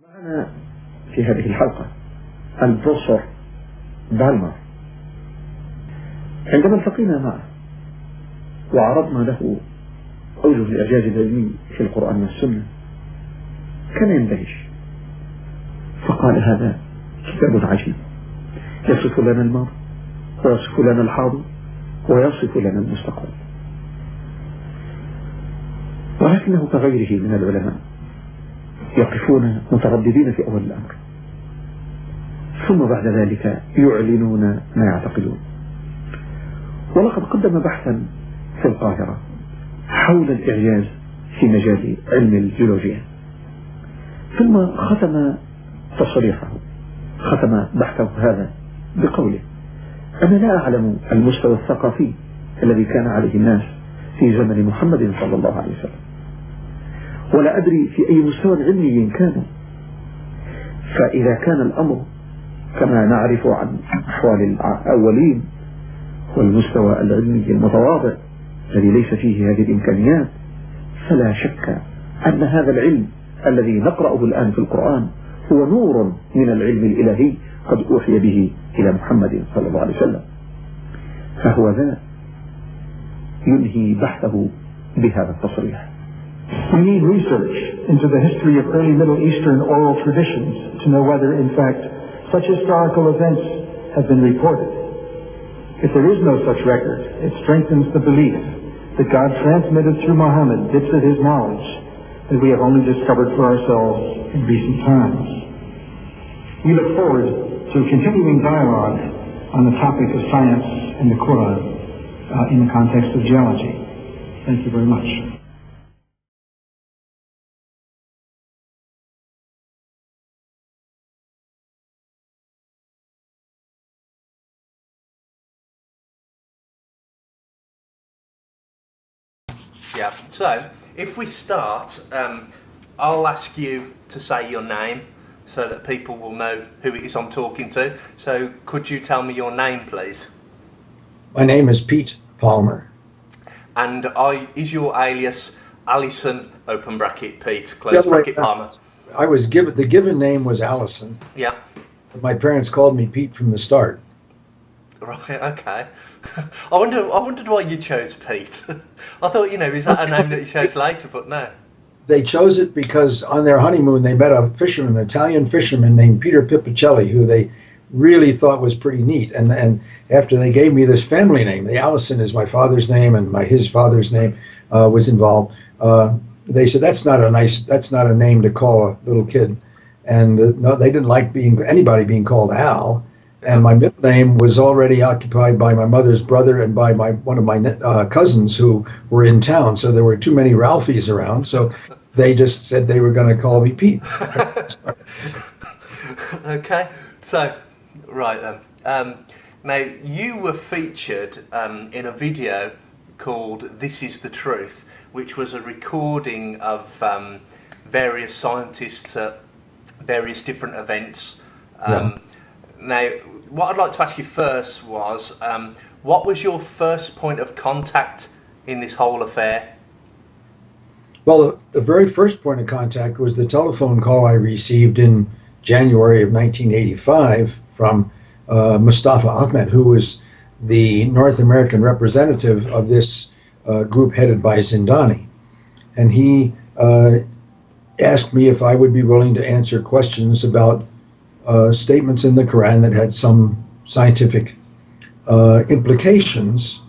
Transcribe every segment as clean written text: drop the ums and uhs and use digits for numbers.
معنا في هذه الحلقة البروفيسور بالمر. عندما التقينا معه وعرضنا له أوجه الإعجاز العلمي في القرآن والسنة كان يندهش، فقال هذا كتاب عجيب يصف لنا الماضي ويصف لنا الحاضر ويصف لنا المستقبل، ولكنه كغيره من العلماء يقفون مترددين في أول الأمر، ثم بعد ذلك يعلنون ما يعتقدون. ولقد قدم بحثا في القاهرة حول الإعجاز في مجال علم الجيولوجيا، ثم ختم تصريحه، ختم بحثه هذا بقوله: أنا لا أعلم المستوى الثقافي الذي كان عليه الناس في زمن محمد صلى الله عليه وسلم، ولا أدري في أي مستوى علمي كانوا، فإذا كان الأمر كما نعرف عن أحوال الأولين والمستوى العلمي المتواضع الذي ليس فيه هذه الإمكانيات، فلا شك أن هذا العلم الذي نقرأه الآن في القرآن هو نور من العلم الإلهي قد أوحي به إلى محمد صلى الله عليه وسلم. فهو ذا ينهي بحثه بهذا التصريح. We need research into the history of early Middle Eastern oral traditions to know whether, in fact, such historical events have been reported. If there is no such record, it strengthens the belief that God transmitted through Muhammad bits of his knowledge that we have only discovered for ourselves in recent times. We look forward to a continuing dialogue on the topic of science and the Quran in the context of geology. Thank you very much. Yeah, so if we start, I'll ask you to say your name so that people will know who it is I'm talking to. So could you tell me your name, please? My name is Pete Palmer. And is your alias Allison, open bracket, Pete, close bracket, Palmer? I was given, the given name was Allison. Yeah. But my parents called me Pete from the start. Right, okay. I wondered why you chose Pete. I thought, is that a name that you chose later, but no. They chose it because on their honeymoon they met a fisherman, an Italian fisherman named Peter Pipicelli, who they really thought was pretty neat. And after they gave me this family name, the Allison is my father's name and his father's name was involved. They said that's not a name to call a little kid. And no, they didn't like anybody being called Al. And my middle name was already occupied by my mother's brother and by one of my cousins who were in town. So there were too many Ralphies around. So they just said they were going to call me Pete. Okay. So, right then. Now, you were featured in a video called This Is the Truth, which was a recording of various scientists at various different events. Now, what I'd like to ask you first was, what was your first point of contact in this whole affair? Well, the very first point of contact was the telephone call I received in January of 1985 from Mustafa Ahmed, who was the North American representative of this group headed by Zindani. And he asked me if I would be willing to answer questions about statements in the Quran that had some scientific implications.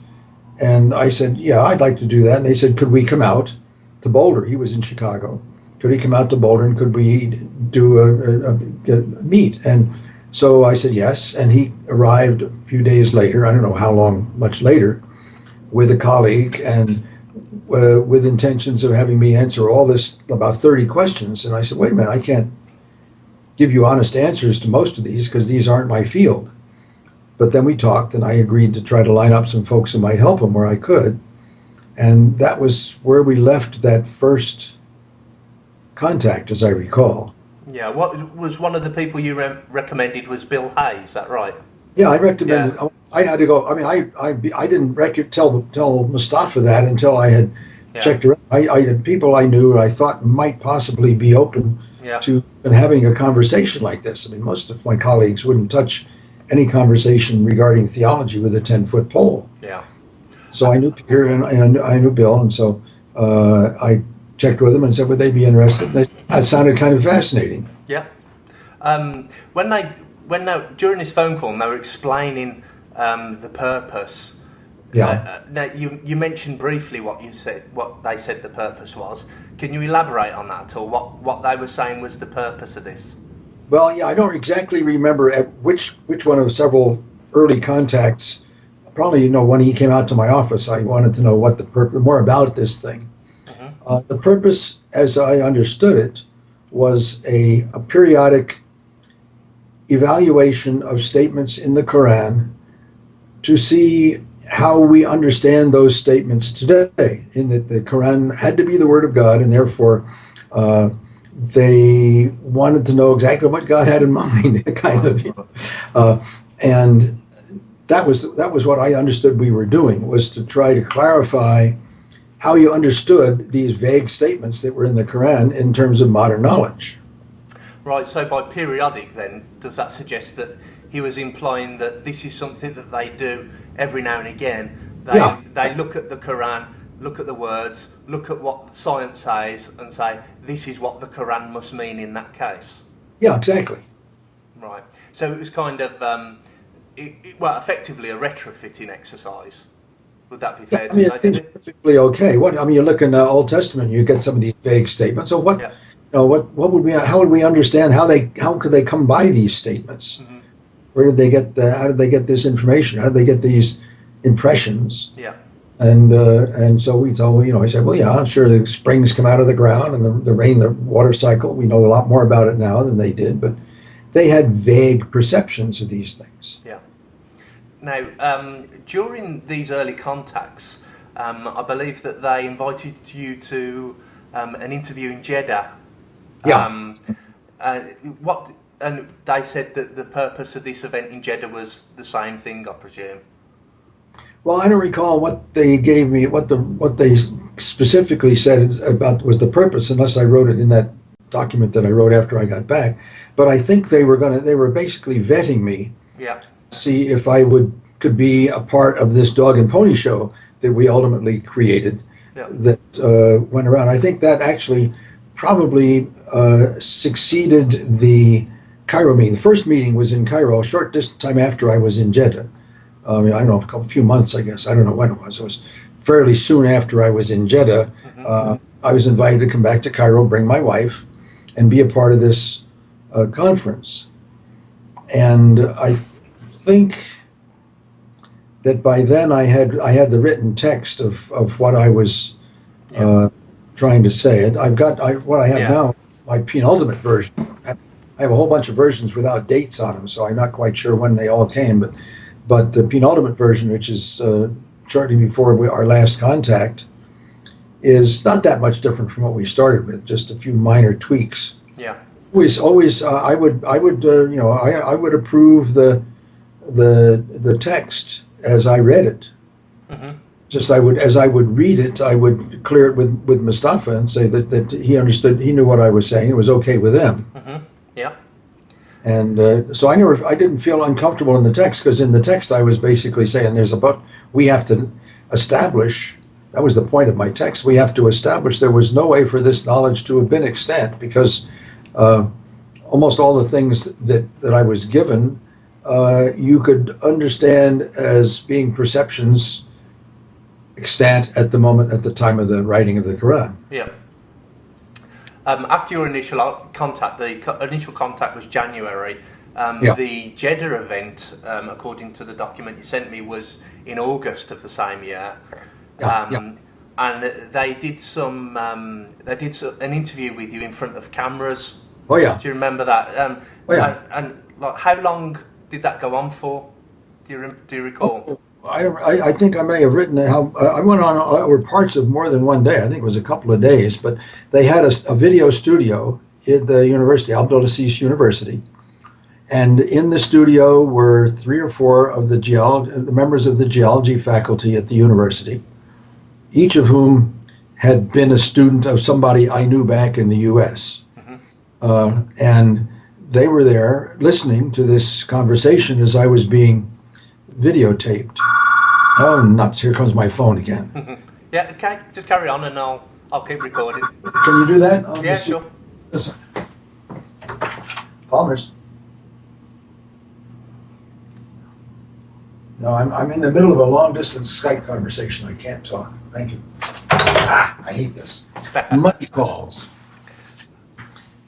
And I said, yeah, I'd like to do that. And they said, could we come out to Boulder? He was in Chicago. Could he come out to Boulder and could we do a meet? And so I said yes. And he arrived a few days later, I don't know how long, much later, with a colleague and with intentions of having me answer all this, about 30 questions. And I said, wait a minute, I can't give you honest answers to most of these because these aren't my field. But then we talked and I agreed to try to line up some folks who might help him where I could. And that was where we left that first contact, as I recall. Yeah, what was one of the people you recommended was Bill Hay, is that right? Yeah, I recommended, yeah. I had to go, I mean, I didn't tell Mustafa that until I had checked around. I had people I knew I thought might possibly be open to having a conversation like this. I mean, most of my colleagues wouldn't touch any conversation regarding theology with a 10-foot pole. Yeah. So I knew Peter and I knew Bill, and so I checked with them and said, would they be interested? That sounded kind of fascinating. Yeah. During this phone call, they were explaining the purpose. Yeah. Now you mentioned briefly what they said the purpose was. Can you elaborate on that at all? What they were saying was the purpose of this? Well, yeah, I don't exactly remember at which one of several early contacts. Probably, when he came out to my office, I wanted to know what the purpose, more about this thing. Mm-hmm. The purpose, as I understood it, was a periodic evaluation of statements in the Quran to see how we understand those statements today, in that the Quran had to be the Word of God, and therefore they wanted to know exactly what God had in mind, kind of. And that was what I understood we were doing, was to try to clarify how you understood these vague statements that were in the Quran in terms of modern knowledge. Right, so by periodic then, does that suggest that he was implying that this is something that they do every now and again? They look at the Quran, look at the words, look at what science says, and say, this is what the Quran must mean in that case? Yeah, exactly. Right. So it was kind of, effectively a retrofitting exercise. Would that be fair to say? It's perfectly okay. You look in the Old Testament, you get some of these vague statements. So how would we understand how could they come by these statements? Mm-hmm. How did they get this information? How did they get these impressions? Yeah. And so we told, I said, well, yeah, I'm sure the springs come out of the ground and the rain, the water cycle. We know a lot more about it now than they did, but they had vague perceptions of these things. Yeah. Now, during these early contacts, I believe that they invited you to an interview in Jeddah. Yeah. And they said that the purpose of this event in Jeddah was the same thing, I presume. Well, I don't recall what they gave me, what they specifically said about was the purpose, unless I wrote it in that document that I wrote after I got back. But I think they were basically vetting me. Yeah. See if I could be a part of this dog and pony show that we ultimately created. Yeah. That went around. I think that actually probably succeeded the Cairo meeting. The first meeting was in Cairo a short time after I was in Jeddah. I don't know, a few months, I guess. I don't know when it was. It was fairly soon after I was in Jeddah. Mm-hmm. I was invited to come back to Cairo, bring my wife, and be a part of this conference. And I think that by then I had the written text of what I was trying to say. And I've got what I have now, my penultimate version. I have a whole bunch of versions without dates on them, so I'm not quite sure when they all came. But the penultimate version, which is shortly before our last contact, is not that much different from what we started with, just a few minor tweaks. Yeah. Always, I would approve the text as I read it. Mm-hmm. Just as I would read it, I would clear it with Mustafa and say that he understood, he knew what I was saying, it was okay with them. Mm-hmm. Yeah. And so I didn't feel uncomfortable in the text, because in the text I was basically saying we have to establish, that was the point of my text, we have to establish there was no way for this knowledge to have been extant, because almost all the things that I was given, you could understand as being perceptions extant at the time of the writing of the Quran. Yeah. After your initial contact, the initial contact was January. The Jeddah event, according to the document you sent me, was in August of the same year. And they did an interview with you in front of cameras. Oh yeah. Do you remember that? And how long did that go on for? Do you recall? I think I may have written how I went on over parts of more than one day. I think it was a couple of days, but they had a video studio at the university, Abdul Aziz University, and in the studio were 3 or 4 of the members of the geology faculty at the university, each of whom had been a student of somebody I knew back in the U.S. Mm-hmm. and they were there listening to this conversation as I was being videotaped. Oh, nuts, here comes my phone again. Yeah, okay, just carry on and I'll keep recording. Can you do that? Yeah, sure. Listen. Palmer's. No, I'm in the middle of a long-distance Skype conversation. I can't talk. Thank you. I hate this. Money calls.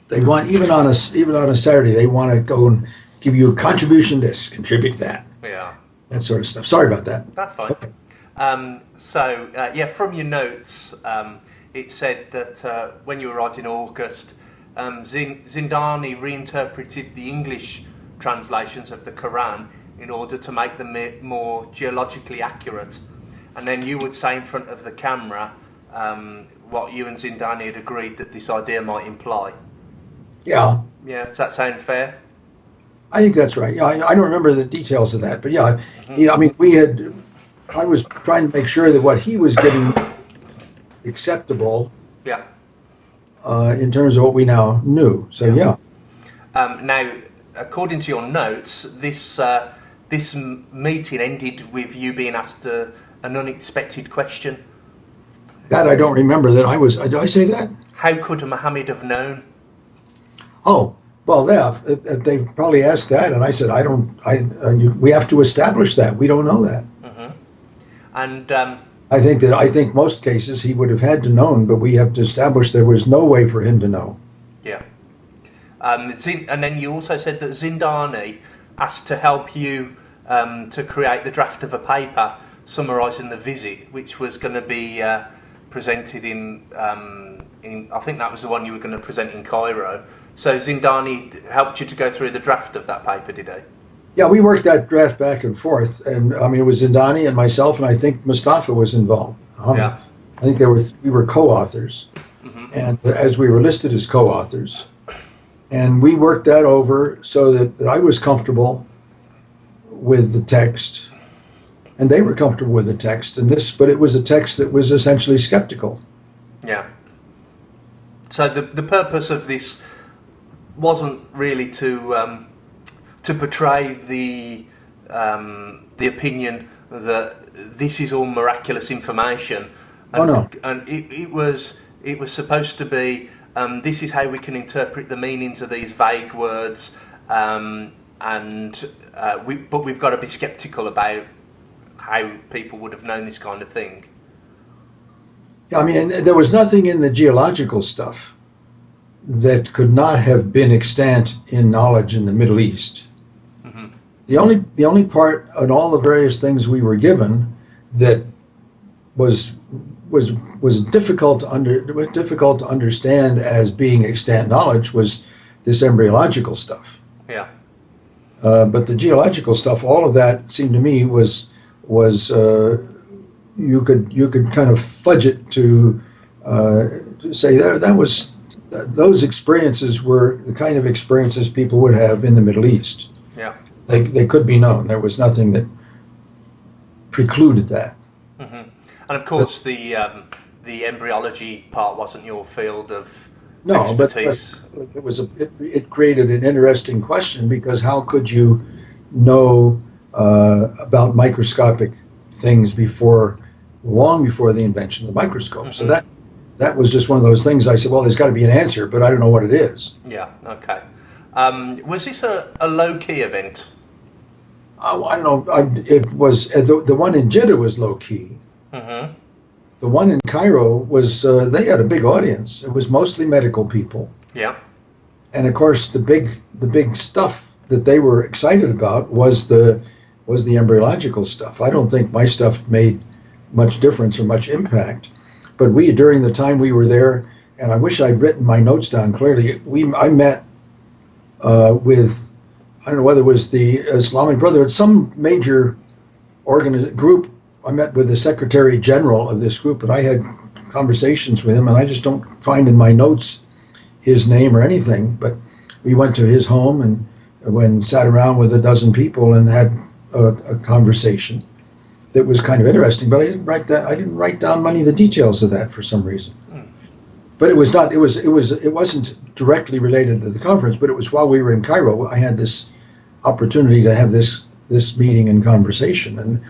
They want, even on a Saturday, they want to go and give you a contribution this, contribute that. Yeah. That sort of stuff. Sorry about that. That's fine. Okay. Yeah, from your notes, it said that when you arrived in August, Zindani reinterpreted the English translations of the Quran in order to make them more geologically accurate. And then you would say in front of the camera what you and Zindani had agreed that this idea might imply. Yeah. Yeah, does that sound fair? I think that's right. Yeah, I don't remember the details of that, but yeah, I mean, I was trying to make sure that what he was getting acceptable. Yeah. In terms of what we now knew. So yeah. Now, according to your notes, this meeting ended with you being asked an unexpected question. That I don't remember. Did I say that? How could Muhammad have known? Oh, well, yeah, they probably asked that, and I said, we have to establish that. We don't know that. And I think most cases he would have had to known, but we have to establish there was no way for him to know. Yeah. And then you also said that Zindani asked to help you to create the draft of a paper summarising the visit, which was going to be presented in I think that was the one you were going to present in Cairo. So Zindani helped you to go through the draft of that paper, did he? Yeah, we worked that draft back and forth, and I mean it was Zindani and myself, and I think Mustafa was involved. Yeah. I think we were co-authors, and as we were listed as co-authors, and we worked that over so that I was comfortable with the text, and they were comfortable with the text, but it was a text that was essentially skeptical. Yeah. So the purpose of this wasn't really to portray the opinion that this is all miraculous information. And, no. And it was supposed to be this is how we can interpret the meanings of these vague words, but we've got to be skeptical about how people would have known this kind of thing. I mean, there was nothing in the geological stuff that could not have been extant in knowledge in the Middle East. The only part in all the various things we were given that was difficult to understand as being extant knowledge was this embryological stuff. Yeah. But the geological stuff, all of that seemed to me was you could kind of fudge it to say that was those experiences were the kind of experiences people would have in the Middle East. Yeah. They could be known. There was nothing that precluded that. And of course, the embryology part wasn't your field of expertise. But it created an interesting question, because how could you know about microscopic things long before the invention of the microscope? So that was just one of those things. I said, well, there's got to be an answer, but I don't know what it is. Yeah. Okay. Was this a low-key event? I don't know. It was the one in Jeddah was low-key. The one in Cairo was they had a big audience. It was mostly medical people. Yeah. And of course, the big stuff that they were excited about was the embryological stuff. I don't think my stuff made much difference or much impact. But during the time we were there, and I wish I'd written my notes down clearly, I met with, I don't know whether it was the Islamic Brotherhood, some major group. I met with the Secretary General of this group, and I had conversations with him, and I just don't find in my notes his name or anything, but we went to his home and sat around with a dozen people and had a conversation that was kind of interesting, but I didn't write down many of the details of that for some reason. But it was not. It wasn't directly related to the conference. But it was while we were in Cairo. I had this opportunity to have this meeting and conversation, and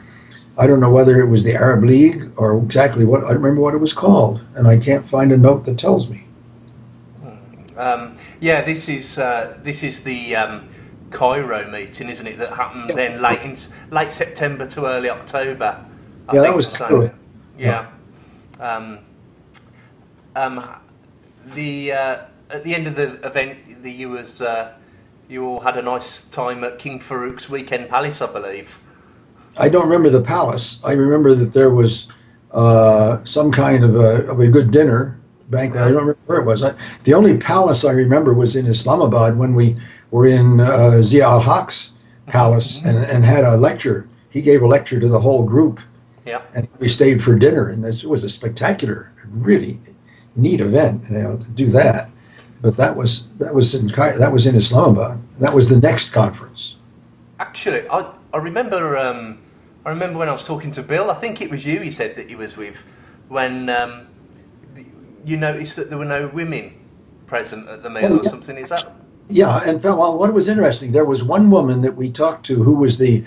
I don't know whether it was the Arab League or exactly what. I don't remember what it was called, and I can't find a note that tells me. Yeah, this is the Cairo meeting, isn't it? That happened then late September to early October. I think that was so. Cairo. Yeah. At the end of the event, you all had a nice time at King Farouk's Weekend Palace, I believe. I don't remember the palace. I remember that there was some kind of a good dinner banquet. I don't remember where it was. The only palace I remember was in Islamabad when we were in Zia al-Haq's palace and had a lecture. He gave a lecture to the whole group. Yeah. And we stayed for dinner, and this was a spectacular, really neat event, to do that. But that was in Islamabad. That was the next conference. Actually, I remember when I was talking to Bill. I think it was you. He said that he was with when you noticed that there were no women present at the meal or something. Is that? Yeah, and well, what was interesting, there was one woman that we talked to who was the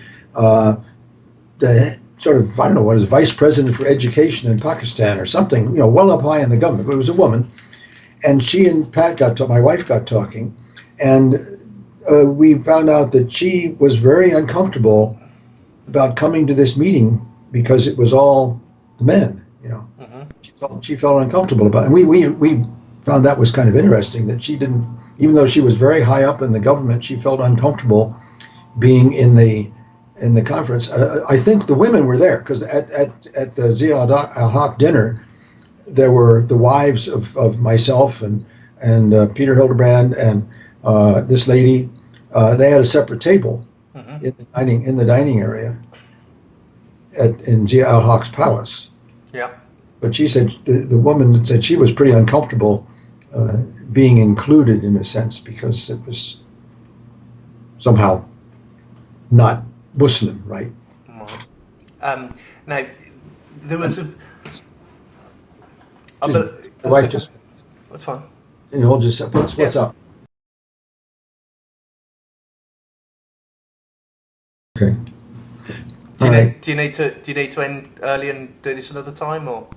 sort of, I don't know what, is vice president for education in Pakistan or something, well up high in the government. But it was a woman, and she and Pat my wife got talking, and we found out that she was very uncomfortable about coming to this meeting because it was all the men. She felt uncomfortable about it. And we found that was kind of interesting, that she didn't, even though she was very high up in the government, she felt uncomfortable being in the conference. I think the women were there because at the Zia al-Haq dinner, there were the wives of myself and Peter Hildebrand and this lady. They had a separate table in the dining area in Zia al-Haq's palace. Yeah. But she said, the woman said she was pretty uncomfortable being included in a sense because it was somehow not Muslim, right? Now, there was a... The wife just... That's fine. Can you hold just a second? What's up? Okay. Do you need to end early and do this another time, or?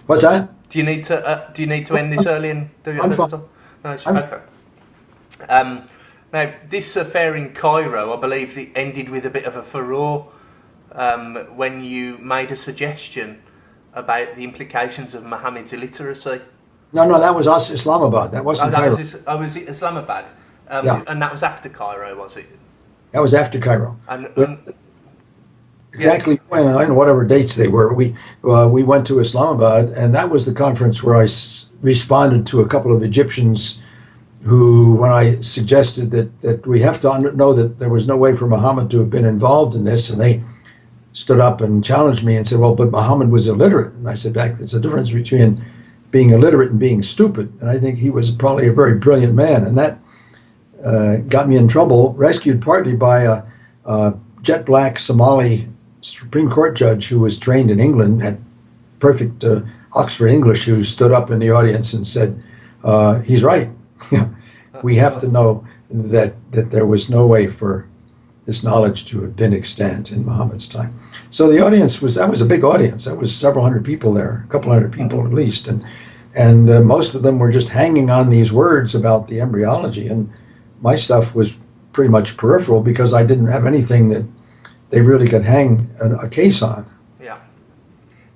What's that? Do you need to end this early and do it another time? No, okay. Now, this affair in Cairo, I believe it ended with a bit of a furore when you made a suggestion about the implications of Muhammad's illiteracy. No, that was us, Islamabad. That wasn't Cairo. Was it Islamabad? Yeah. And that was after Cairo, was it? That was after Cairo. And exactly when, I don't know whatever dates they were, we went to Islamabad, and that was the conference where I responded to a couple of Egyptians who, when I suggested that we have to know that there was no way for Muhammad to have been involved in this, and they stood up and challenged me and said, well, but Muhammad was illiterate. And I said, there's a difference between being illiterate and being stupid. And I think he was probably a very brilliant man. And that got me in trouble, rescued partly by a jet black Somali Supreme Court judge who was trained in England, had perfect Oxford English, who stood up in the audience and said, he's right. We have to know that there was no way for this knowledge to have been extant in Muhammad's time. So the audience that was a big audience. That was several hundred people there, a couple hundred people at least. And most of them were just hanging on these words about the embryology. And my stuff was pretty much peripheral because I didn't have anything that they really could hang a case on. Yeah.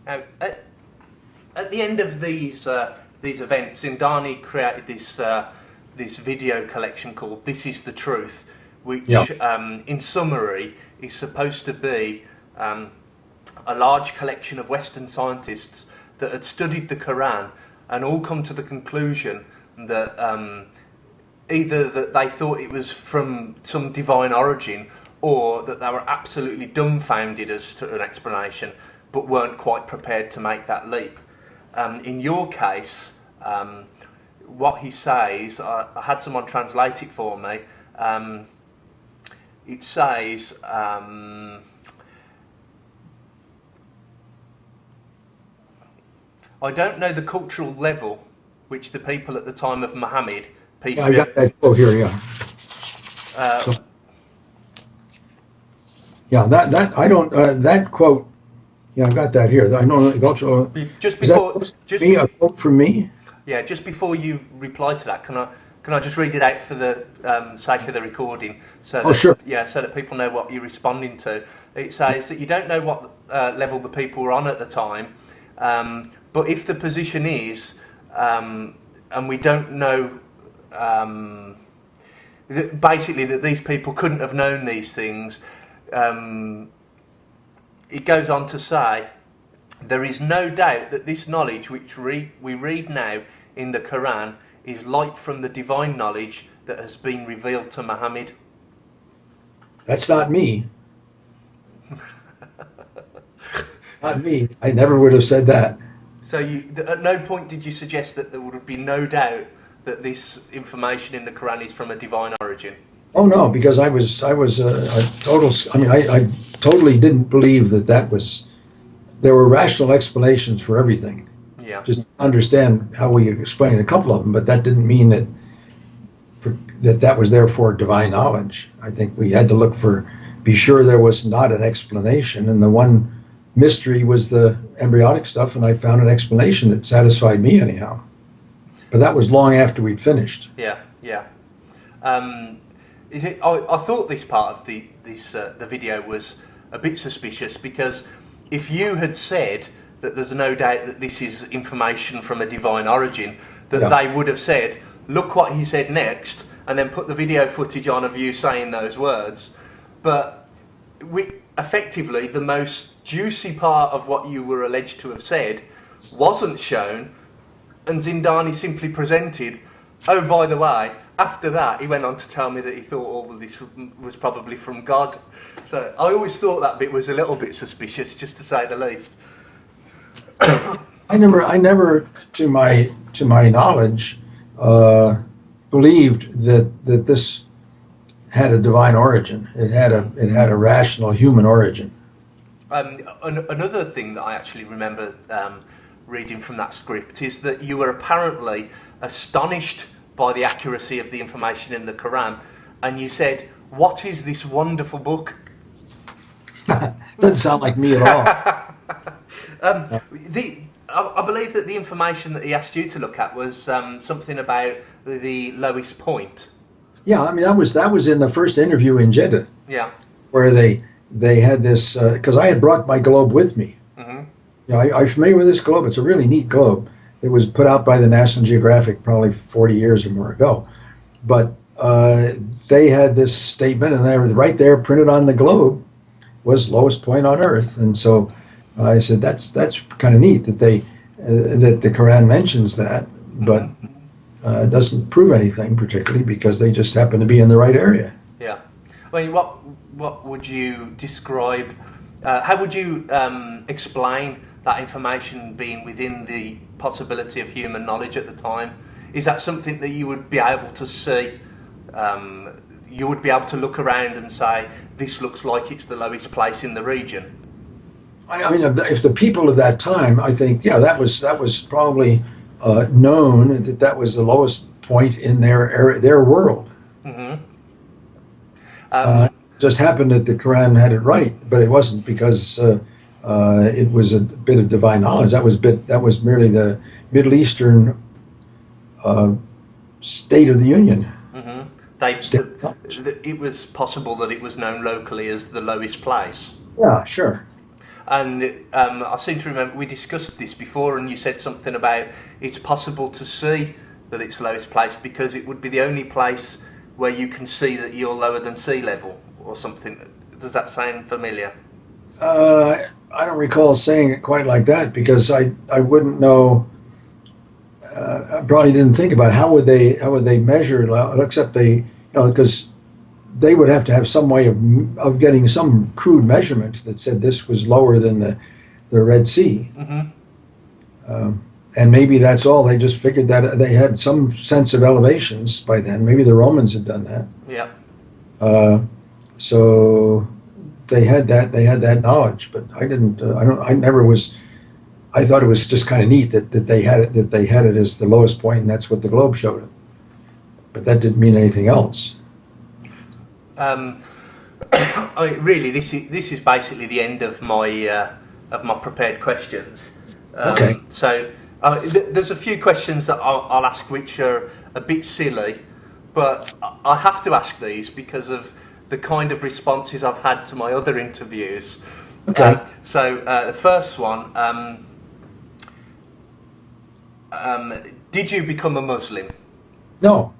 Now, at the end of these events, Indani created this video collection called "This Is the Truth," which, in summary, is supposed to be a large collection of Western scientists that had studied the Quran and all come to the conclusion that either that they thought it was from some divine origin, or that they were absolutely dumbfounded as to an explanation, but weren't quite prepared to make that leap. In your case, what he says, I had someone translate it for me. It says, I don't know the cultural level which the people at the time of Muhammad, peace I be got that quote here, yeah. Yeah, that I don't, that quote, yeah, I got that here. I know, also, just is before, that just me, a quote from me? yeah, just before you reply to that, can I just read it out for the sake of the recording, so that, Sure. yeah, so that people know what you're responding to. It says that you don't know what level the people were on at the time, but if the position is, and we don't know, basically that these people couldn't have known these things. It goes on to say, there is no doubt that this knowledge which we read now in the Quran is light from the divine knowledge that has been revealed to Muhammad. That's not me. Not me. I never would have said that. So at no point did you suggest that there would be no doubt that this information in the Quran is from a divine origin? Oh no, because I was a total. I mean, I totally didn't believe that was. There were rational explanations for everything. Yeah. Just understand how we explained a couple of them, but that didn't mean that was therefore divine knowledge. I think we had to be sure there was not an explanation, and the one mystery was the embryonic stuff, and I found an explanation that satisfied me anyhow. But that was long after we'd finished. Yeah, yeah. I thought this part of the video was a bit suspicious, because if you had said that there's no doubt that this is information from a divine origin, that they would have said, look what he said next, and then put the video footage on of you saying those words. But effectively, the most juicy part of what you were alleged to have said wasn't shown, and Zindani simply presented, oh, by the way, after that, he went on to tell me that he thought all of this was probably from God. So I always thought that bit was a little bit suspicious, just to say the least. I never, to my knowledge, believed that this had a divine origin. It had a rational human origin. Another thing that I actually remember reading from that script is that you were apparently astonished by the accuracy of the information in the Quran, and you said, "What is this wonderful book?" Doesn't sound like me at all. I believe that the information that he asked you to look at was something about the lowest point. Yeah, I mean that was in the first interview in Jeddah. Yeah. Where they had this, because I had brought my globe with me. Mm-hmm. You know, I'm familiar with this globe. It's a really neat globe. It was put out by the National Geographic probably 40 years or more ago. But they had this statement, and they were right there printed on the globe was lowest point on Earth. And so I said, that's kind of neat that that the Quran mentions that, but it doesn't prove anything particularly, because they just happen to be in the right area. Yeah. I mean, what would you describe? How would you explain that information being within the possibility of human knowledge at the time? Is that something that you would be able to see? You would be able to look around and say, this looks like it's the lowest place in the region? I mean, if the people of that time, I think, yeah, that was probably known that was the lowest point in their world. Mm-hmm. Just happened that the Quran had it right, but it wasn't, because it was a bit of divine knowledge. That was merely the Middle Eastern State of the Union. Mm-hmm. It was possible that it was known locally as the lowest place. Yeah, sure. And I seem to remember we discussed this before, and you said something about it's possible to see that it's the lowest place because it would be the only place where you can see that you're lower than sea level or something. Does that sound familiar? I don't recall saying it quite like that, because I wouldn't know. I probably didn't think about how would they measure it, except because they would have to have some way of getting some crude measurement that said this was lower than the Red Sea. Mm-hmm. And maybe that's all. They just figured that they had some sense of elevations by then. Maybe the Romans had done that. Yeah. So they had that knowledge, but I didn't. I never was I thought it was just kind of neat that they had it as the lowest point, and that's what the Globe showed it. But that didn't mean anything else. Really, this is basically the end of my prepared questions. Okay. So there's a few questions that I'll ask which are a bit silly, but I have to ask these because of the kind of responses I've had to my other interviews. Okay. So the first one, did you become a Muslim? No.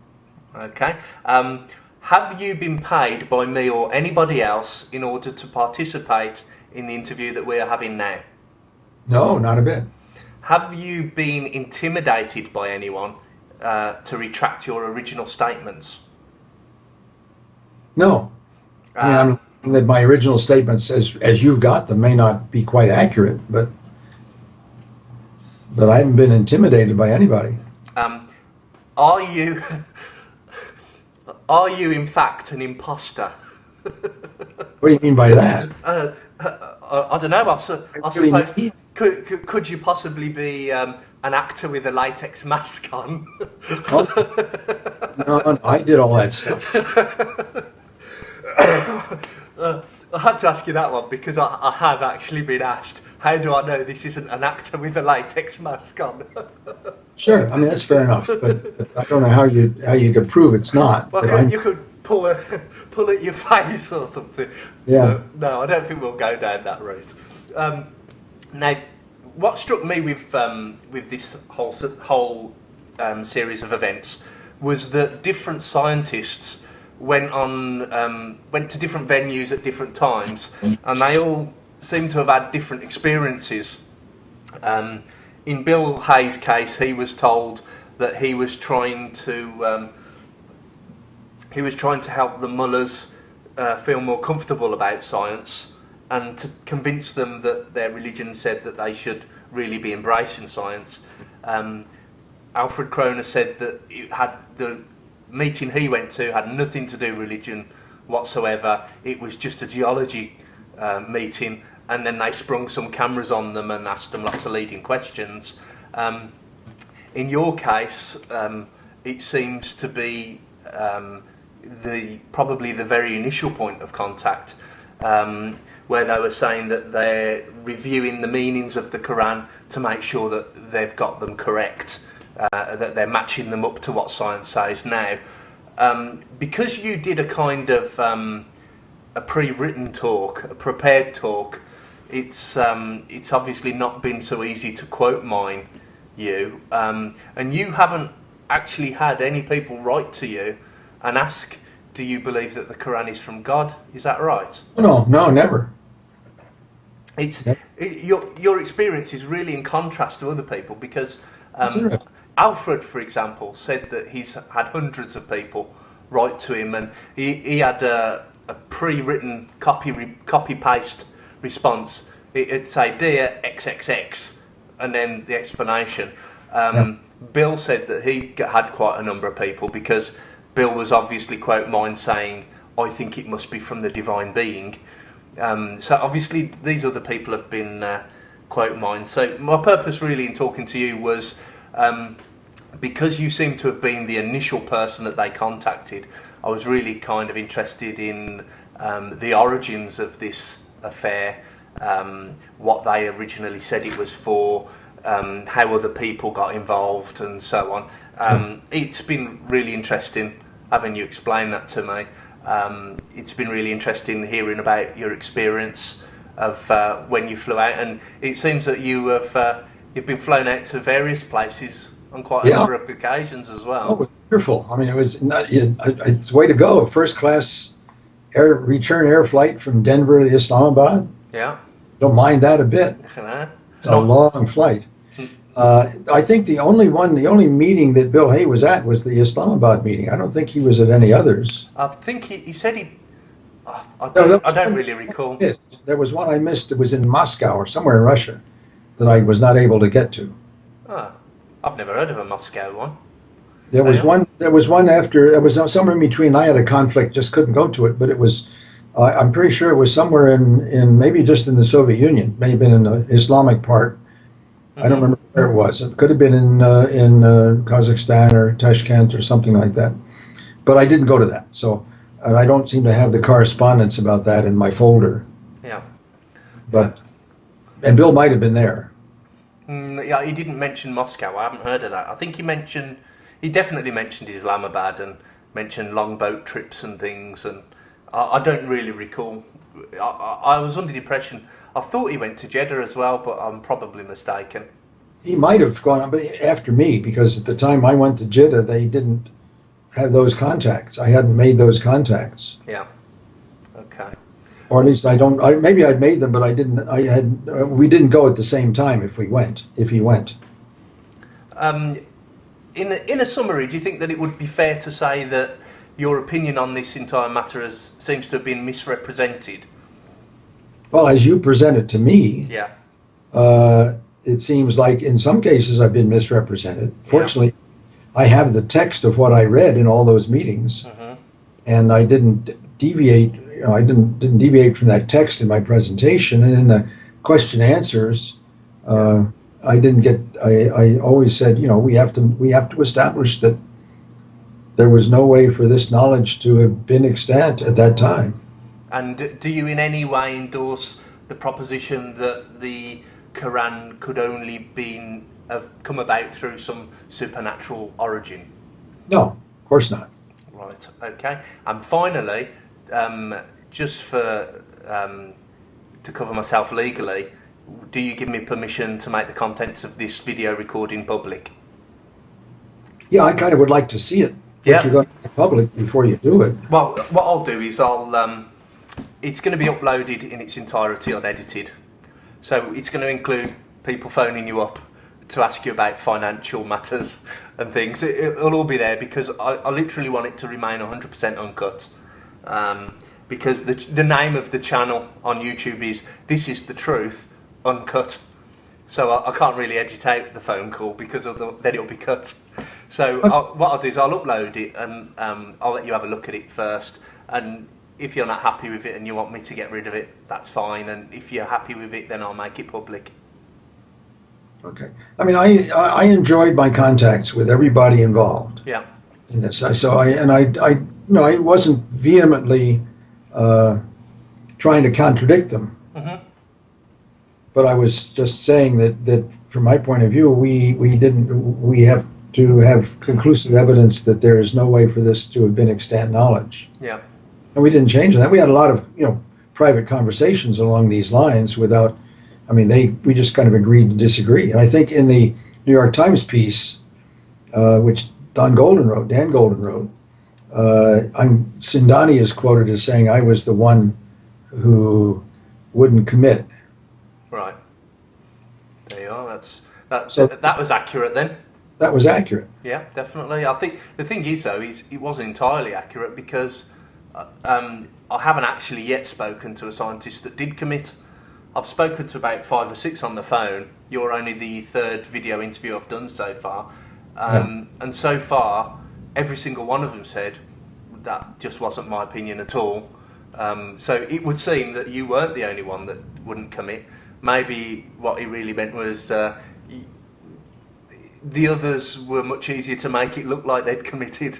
Okay. Have you been paid by me or anybody else in order to participate in the interview that we are having now? No, not a bit. Have you been intimidated by anyone to retract your original statements? No. I mean, I'm thinking that my original statements, as you've got them, may not be quite accurate, but I haven't been intimidated by anybody. Are you in fact an imposter? What do you mean by that? I don't know. I suppose could you possibly be an actor with a latex mask on? No, I did all that stuff. I had to ask you that one because I have actually been asked, how do I know this isn't an actor with a latex mask on? Sure, I mean that's fair enough, but I don't know how you could prove it's not. Well, you could pull at your face or something. Yeah. No, I don't think we'll go down that route. Now, what struck me with this whole series of events was that different scientists went to different venues at different times, and they all seem to have had different experiences. In Bill Hayes' case, he was told that he was trying to help the mullahs feel more comfortable about science and to convince them that their religion said that they should really be embracing science. Alfred Kroner said that the meeting he went to had nothing to do with religion whatsoever. It was just a geology meeting, and then they sprung some cameras on them and asked them lots of leading questions. In your case, it seems to be probably the very initial point of contact, where they were saying that they're reviewing the meanings of the Quran to make sure that they've got them correct, that they're matching them up to what science says now. Because you did a kind of a pre-written talk, a prepared talk, it's obviously not been so easy to quote mine you, and you haven't actually had any people write to you and ask, do you believe that the Quran is from God? Is that right? No, never. Your experience is really in contrast to other people, because Alfred, for example, said that he's had hundreds of people write to him, and he had a pre-written copy-paste response. It'd say, dear XXX, and then the explanation. Bill said that he had quite a number of people, because Bill was obviously, quote mine, saying, I think it must be from the divine being. So obviously these other people have been, quote mine. So my purpose really in talking to you was, because you seem to have been the initial person that they contacted, I was really kind of interested in the origins of this affair, what they originally said it was for, how other people got involved and so on. It's been really interesting having you explain that to me. It's been really interesting hearing about your experience of when you flew out, and it seems that you've been flown out to various places on quite a number of occasions as well. Oh, it was wonderful. I mean, it was it's the way to go. First class return air flight from Denver to Islamabad. Yeah. Don't mind that a bit. It's a long flight. I think the only meeting that Bill Hay was at was the Islamabad meeting. I don't think he was at any others. I think he said he. I don't really recall. There was one I missed. It was in Moscow or somewhere in Russia that I was not able to get to. I've never heard of a Moscow one. There was one. There was one after. It was somewhere in between. I had a conflict, just couldn't go to it. But it was. I'm pretty sure it was somewhere in maybe just in the Soviet Union. May have been in the Islamic part. I don't remember where it was. It could have been in Kazakhstan or Tashkent or something like that. But I didn't go to that. So and I don't seem to have the correspondence about that in my folder. Yeah. But and Bill might have been there. Yeah, he didn't mention Moscow. I haven't heard of that. I think he definitely mentioned Islamabad and mentioned longboat trips and things. And I don't really recall. I was under the impression, I thought he went to Jeddah as well, but I'm probably mistaken. He might have gone after me, because at the time I went to Jeddah, they didn't have those contacts. I hadn't made those contacts. Yeah. Okay. Or at least maybe I'd made them, but I didn't. We didn't go at the same time if he went. In a summary, do you think that it would be fair to say that your opinion on this entire matter seems to have been misrepresented? Well, as you present it to me, yeah, it seems like in some cases I've been misrepresented. Fortunately, I have the text of what I read in all those meetings, and I didn't deviate. I didn't deviate from that text in my presentation, and in the question answers, I didn't get. I always said, we have to establish that there was no way for this knowledge to have been extant at that time. And do you in any way endorse the proposition that the Quran could only have come about through some supernatural origin? No, of course not. Right. Okay. And finally, just for to cover myself legally, do you give me permission to make the contents of this video recording public? Yeah, I kind of would like to see it. Yeah. But you're going to make it public before you do it. Well, what I'll do is it's going to be uploaded in its entirety unedited. So it's going to include people phoning you up to ask you about financial matters and things. It'll all be there because I literally want it to remain 100% uncut. Because the name of the channel on YouTube is This Is The Truth Uncut. So I can't really edit out the phone call because then it'll be cut. So what I'll do is I'll upload it and I'll let you have a look at it first. And if you're not happy with it and you want me to get rid of it, that's fine. And if you're happy with it, then I'll make it public. Okay. I mean, I enjoyed my contacts with everybody involved. Yeah. In this, I wasn't vehemently trying to contradict them. But I was just saying that from my point of view, we have to have conclusive evidence that there is no way for this to have been extant knowledge. Yeah. And we didn't change that. We had a lot of private conversations along these lines without. I mean, we just kind of agreed to disagree. And I think in the New York Times piece, which Dan Golden wrote, Sindani is quoted as saying I was the one who wouldn't commit. Right. There you are. That was accurate then. That was accurate. Yeah, definitely. I think the thing is though, it wasn't entirely accurate because I haven't actually yet spoken to a scientist that did commit. I've spoken to about 5 or 6 on the phone. You're only the 3rd video interview I've done so far. And so far, every single one of them said that just wasn't my opinion at all. So it would seem that you weren't the only one that wouldn't commit. Maybe what he really meant was the others were much easier to make it look like they'd committed.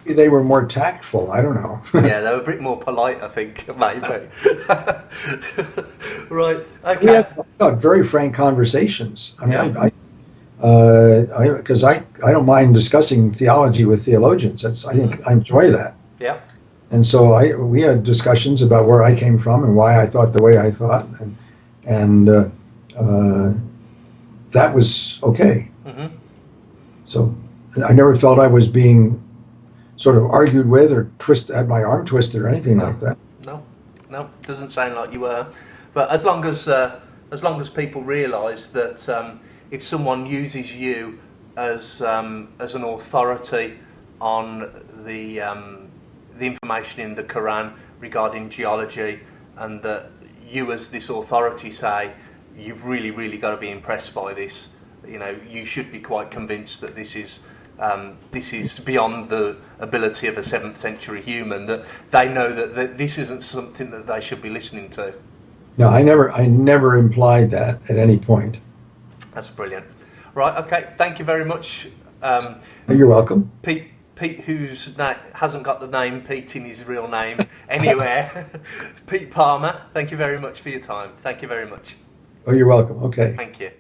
They were more tactful. I don't know. Yeah, they were a bit more polite, I think, maybe. Right. Okay. We had very frank conversations. I mean, because I don't mind discussing theology with theologians. I think I enjoy that. Yeah. And so we had discussions about where I came from and why I thought the way I thought, and that was okay. So I never felt I was being sort of argued with or had my arm twisted or anything like that. No, doesn't sound like you were. But as long as people realise that if someone uses you as an authority on the information in the Quran regarding geology, and that you as this authority say you've really got to be impressed by this, you should be quite convinced that this is beyond the ability of a 7th century human, that they know that this isn't something that they should be listening to. No, I never implied that at any point. That's brilliant. Right, okay, thank you very much. You're welcome. Pete, who's hasn't got the name Pete in his real name anywhere. Pete Palmer, thank you very much for your time. Thank you very much. Oh, you're welcome. Okay. Thank you.